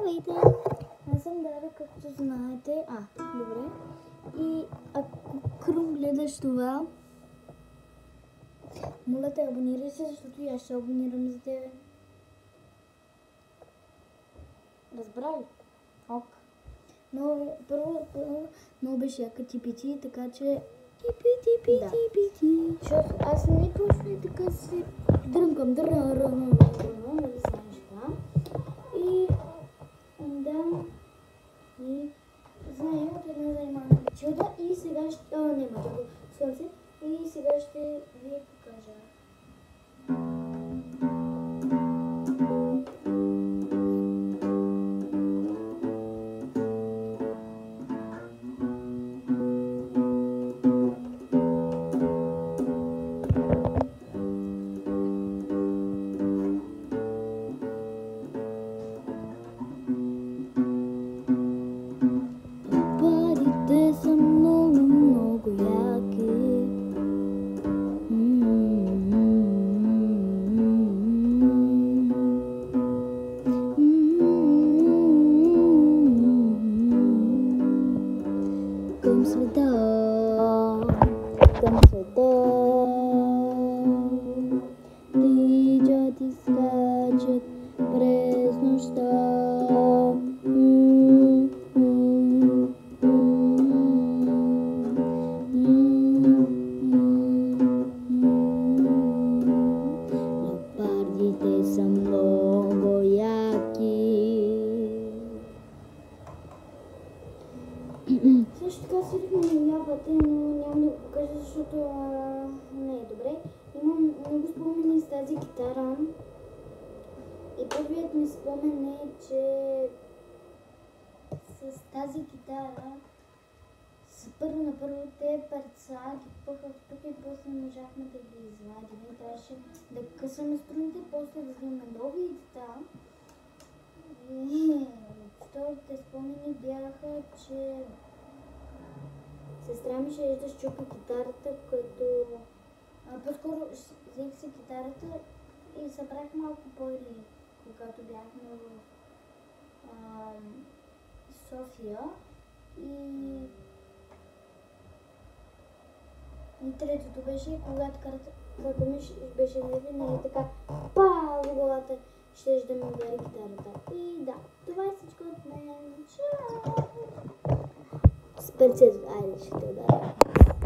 Здравейте! Аз съм Дара, както знаете. Добре. И ако Крум гледаш това, моля те, абонирай се, защото и аз ще абонирам за тебе. Разбра ли? Ок. Но първо беше яка типити, така че... Типити. Защото аз не точно и така се дрънкам, нали знаеш това. И да, и знаем от една занимана Матилда и сега ще... не Матилда, Слънце. И сега ще ви покажа. Парите са много яки. Към света, тичат и скачат през нощта. Леопардите са много яки. Също така свирихме и лявате, но няма да го покажа, защото не е добре. Имам много спомени с тази китара. И първият ми спомен е, че с тази китара на първо те перца ги пъхах тук и после не можахме да ги извадим. Трябваше да късаме струните, после да взимаме нови и така. И вторите спомени бяха, че сестра ми ще да щупи китарата, като по-скоро взех си китарата и събрах малко пари, когато бяхме в София. И третото беше, когато кака ми беше невинна и така в главата щеше да ми удари китарата. И да, това е всичко от мен. Чао! С перцето, айде ще те ударя.